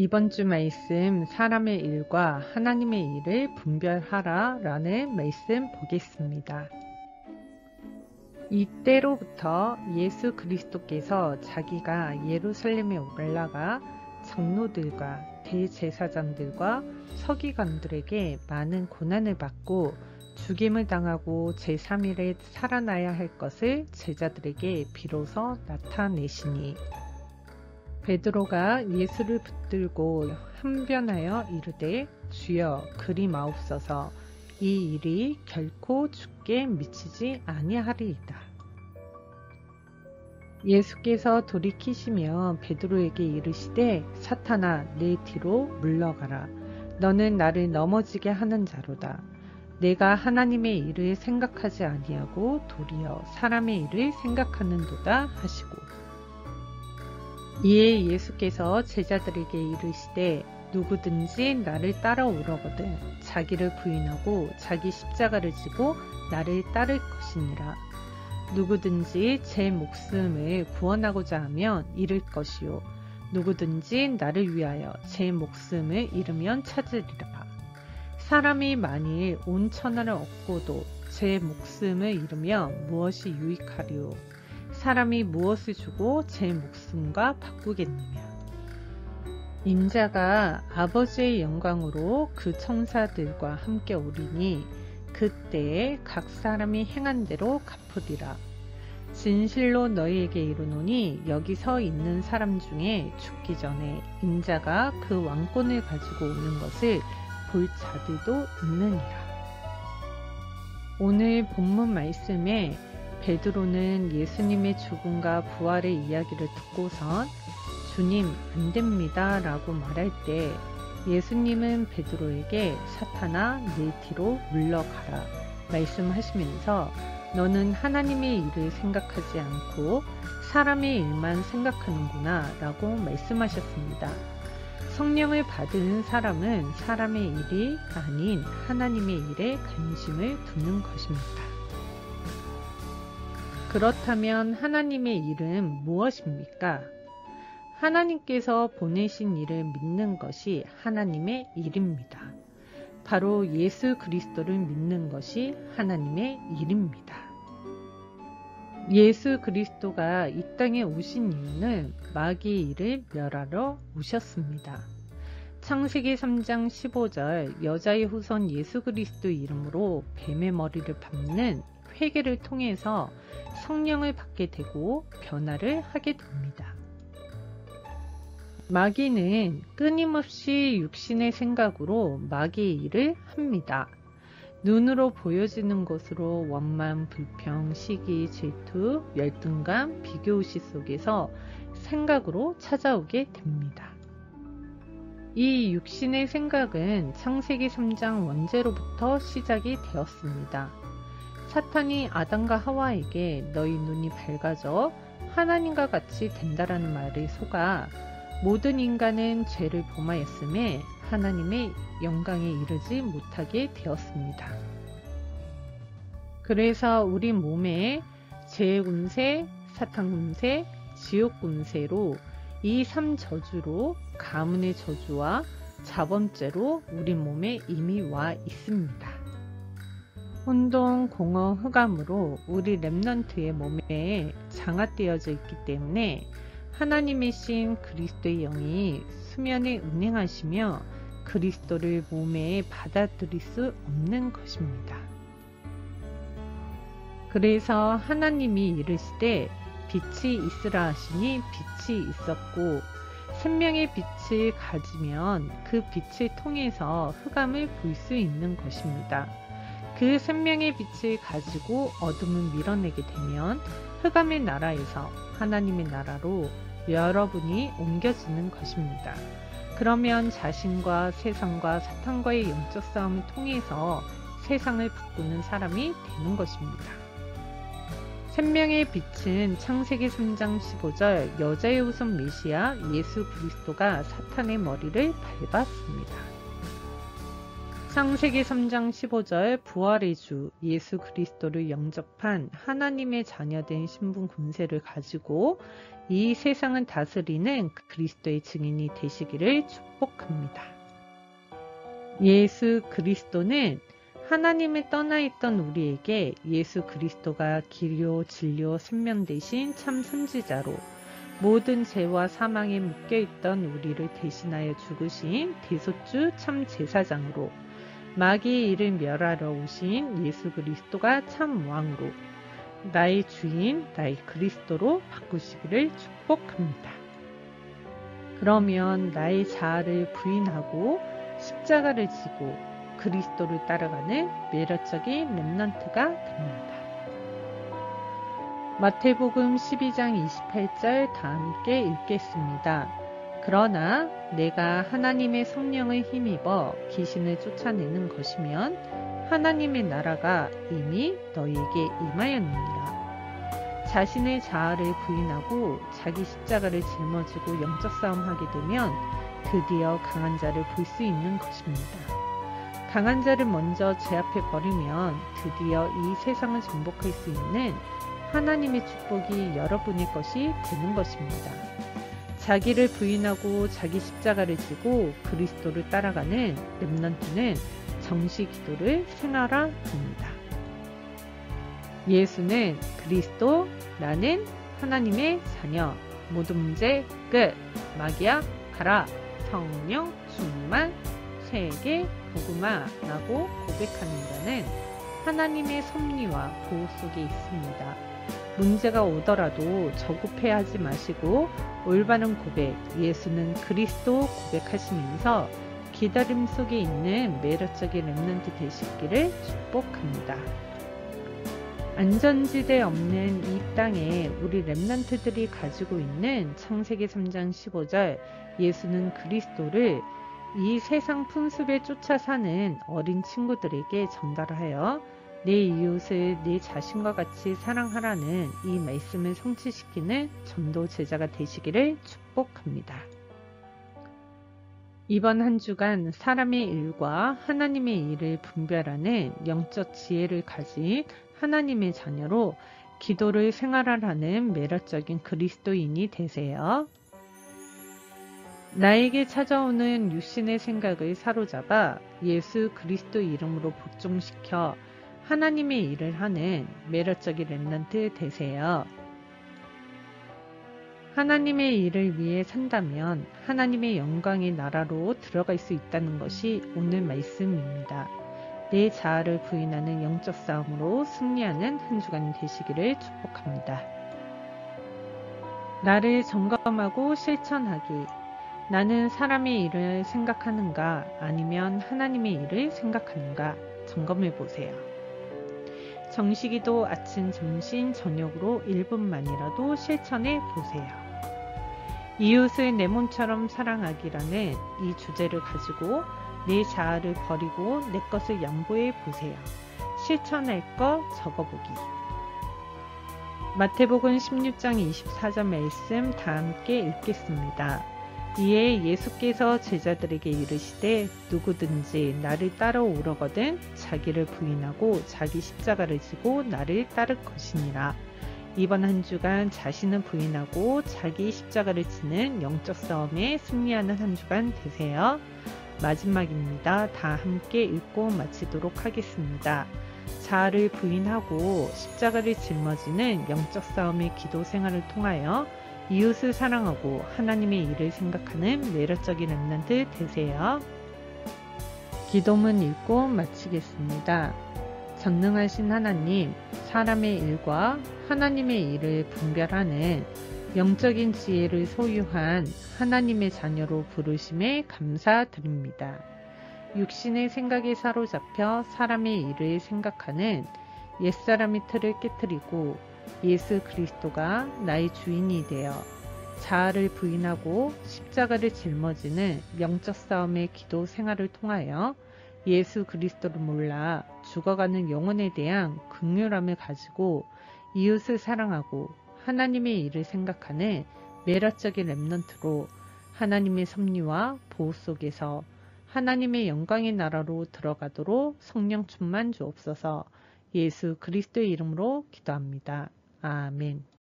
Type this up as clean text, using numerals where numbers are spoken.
이번 주 말씀 사람의 일과 하나님의 일을 분별하라 라는 말씀 보겠습니다. 이때로부터 예수 그리스도께서 자기가 예루살렘에 올라가 장로들과 대제사장들과 서기관들에게 많은 고난을 받고 죽임을 당하고 제3일에 살아나야 할 것을 제자들에게 비로소 나타내시니 베드로가 예수를 붙들고 한변하여 이르되 주여 그리 마옵소서 이 일이 결코 죽게 미치지 아니하리이다. 예수께서 돌이키시며 베드로에게 이르시되 사탄아 내 뒤로 물러가라. 너는 나를 넘어지게 하는 자로다. 내가 하나님의 일을 생각하지 아니하고 도리어 사람의 일을 생각하는도다 하시고 이에 예수께서 제자들에게 이르시되 누구든지 나를 따라오려거든 자기를 부인하고 자기 십자가를 지고 나를 따를 것이니라. 누구든지 제 목숨을 구원하고자 하면 잃을 것이요 누구든지 나를 위하여 제 목숨을 잃으면 찾으리라. 사람이 만일 온 천하를 얻고도 제 목숨을 잃으면 무엇이 유익하리요? 사람이 무엇을 주고 제 목숨과 바꾸겠느냐? 인자가 아버지의 영광으로 그 천사들과 함께 오리니 그때에 각 사람이 행한 대로 갚으리라. 진실로 너희에게 이르노니 여기 서 있는 사람 중에 죽기 전에 인자가 그 왕권을 가지고 오는 것을 볼 자들도 있느니라. 오늘 본문 말씀에 베드로는 예수님의 죽음과 부활의 이야기를 듣고선 주님 안 됩니다 라고 말할 때 예수님은 베드로에게 사탄아 내 뒤로 물러가라 말씀하시면서 너는 하나님의 일을 생각하지 않고 사람의 일만 생각하는구나 라고 말씀하셨습니다. 성령을 받은 사람은 사람의 일이 아닌 하나님의 일에 관심을 두는 것입니다. 그렇다면 하나님의 일은 무엇입니까? 하나님께서 보내신 일을 믿는 것이 하나님의 일입니다. 바로 예수 그리스도를 믿는 것이 하나님의 일입니다. 예수 그리스도가 이 땅에 오신 이유는 마귀의 일을 멸하러 오셨습니다. 창세기 3장 15절 여자의 후손 예수 그리스도 이름으로 뱀의 머리를 밟는 회개를 통해서 성령을 받게 되고 변화를 하게 됩니다. 마귀는 끊임없이 육신의 생각으로 마귀의 일을 합니다. 눈으로 보여지는 것으로 원망, 불평, 시기, 질투, 열등감, 비교의식 속에서 생각으로 찾아오게 됩니다. 이 육신의 생각은 창세기 3장 원죄로부터 시작이 되었습니다. 사탄이 아담과 하와에게 너희 눈이 밝아져 하나님과 같이 된다라는 말을 속아 모든 인간은 죄를 범하였음에 하나님의 영광에 이르지 못하게 되었습니다. 그래서 우리 몸에 죄운세, 사탄운세, 지옥운세로 이 3저주로 가문의 저주와 자범죄로 우리 몸에 이미 와 있습니다. 혼돈, 공허, 흑암으로 우리 렘넌트의 몸에 장악되어져 있기 때문에 하나님의 신 그리스도의 영이 수면에 운행하시며 그리스도를 몸에 받아들일 수 없는 것입니다. 그래서 하나님이 이르시되 빛이 있으라 하시니 빛이 있었고 생명의 빛을 가지면 그 빛을 통해서 흑암을 볼 수 있는 것입니다. 그 생명의 빛을 가지고 어둠을 밀어내게 되면 흑암의 나라에서 하나님의 나라로 여러분이 옮겨지는 것입니다. 그러면 자신과 세상과 사탄과의 영적 싸움을 통해서 세상을 바꾸는 사람이 되는 것입니다. 생명의 빛은 창세기 3장 15절 여자의 후손 메시아 예수 그리스도가 사탄의 머리를 밟았습니다. 창세기 3장 15절 부활의 주 예수 그리스도를 영접한 하나님의 자녀된 신분 군세를 가지고 이 세상을 다스리는 그리스도의 증인이 되시기를 축복합니다. 예수 그리스도는 하나님을 떠나 있던 우리에게 예수 그리스도가 길이요 진리요 생명 되신 참 선지자로 모든 죄와 사망에 묶여있던 우리를 대신하여 죽으신 대속주 참 제사장으로 마귀의 일을 멸하러 오신 예수 그리스도가 참 왕으로 나의 주인, 나의 그리스도로 바꾸시기를 축복합니다. 그러면 나의 자아를 부인하고 십자가를 지고 그리스도를 따라가는 매력적인 렘넌트가 됩니다. 마태복음 12장 28절 다 함께 읽겠습니다. 그러나 내가 하나님의 성령을 힘입어 귀신을 쫓아내는 것이면 하나님의 나라가 이미 너희에게 임하였느니라. 자신의 자아를 부인하고 자기 십자가를 짊어지고 영적 싸움하게 되면 드디어 강한 자를 볼 수 있는 것입니다. 강한 자를 먼저 제 앞에 버리면 드디어 이 세상을 정복할 수 있는 하나님의 축복이 여러분의 것이 되는 것입니다. 자기를 부인하고 자기 십자가를 지고 그리스도를 따라가는 렘넌트는 정시 기도를 생활합니다. 예수는 그리스도, 나는 하나님의 자녀, 모든 문제 끝, 마귀야 가라, 성령 충만, 세계 복음화 라고 고백하는 자는 하나님의 섭리와 보호 속에 있습니다. 문제가 오더라도 저급해하지 마시고 올바른 고백, 예수는 그리스도 고백하시면서 기다림 속에 있는 매력적인 렘넌트 되시기를 축복합니다. 안전지대 없는 이 땅에 우리 렘넌트들이 가지고 있는 창세기 3장 15절 예수는 그리스도를 이 세상 풍습에 쫓아 사는 어린 친구들에게 전달하여 내 이웃을 내 자신과 같이 사랑하라는 이 말씀을 성취시키는 전도 제자가 되시기를 축복합니다. 이번 한 주간 사람의 일과 하나님의 일을 분별하는 영적 지혜를 가진 하나님의 자녀로 기도를 생활하라는 매력적인 그리스도인이 되세요. 나에게 찾아오는 육신의 생각을 사로잡아 예수 그리스도 이름으로 복종시켜 하나님의 일을 하는 매력적인 렘넌트 되세요. 하나님의 일을 위해 산다면 하나님의 영광의 나라로 들어갈 수 있다는 것이 오늘 말씀입니다. 내 자아를 부인하는 영적 싸움으로 승리하는 한 주간 되시기를 축복합니다. 나를 점검하고 실천하기. 나는 사람의 일을 생각하는가 아니면 하나님의 일을 생각하는가 점검해 보세요. 정식기도 아침, 점심, 저녁으로 1분만이라도 실천해 보세요. 이웃을 내 몸처럼 사랑하기라는 이 주제를 가지고 내 자아를 버리고 내 것을 양보해 보세요. 실천할 거 적어보기. 마태복음 16장 24절 말씀 다 함께 읽겠습니다. 이에 예수께서 제자들에게 이르시되 누구든지 나를 따라오려거든 자기를 부인하고 자기 십자가를 지고 나를 따를 것이니라. 이번 한 주간 자신을 부인하고 자기 십자가를 지는 영적 싸움에 승리하는 한 주간 되세요. 마지막입니다. 다 함께 읽고 마치도록 하겠습니다. 자아를 부인하고 십자가를 짊어지는 영적 싸움의 기도 생활을 통하여 이웃을 사랑하고 하나님의 일을 생각하는 매력적인 렘넌트 되세요. 기도문 읽고 마치겠습니다. 전능하신 하나님, 사람의 일과 하나님의 일을 분별하는 영적인 지혜를 소유한 하나님의 자녀로 부르심에 감사드립니다. 육신의 생각에 사로잡혀 사람의 일을 생각하는 옛사람의 틀을 깨뜨리고 예수 그리스도가 나의 주인이 되어 자아를 부인하고 십자가를 짊어지는 영적 싸움의 기도 생활을 통하여 예수 그리스도를 몰라 죽어가는 영혼에 대한 긍휼함을 가지고 이웃을 사랑하고 하나님의 일을 생각하는 매력적인 렘넌트로 하나님의 섭리와 보호 속에서 하나님의 영광의 나라로 들어가도록 성령 충만 주옵소서. 예수 그리스도의 이름으로 기도합니다. 아멘.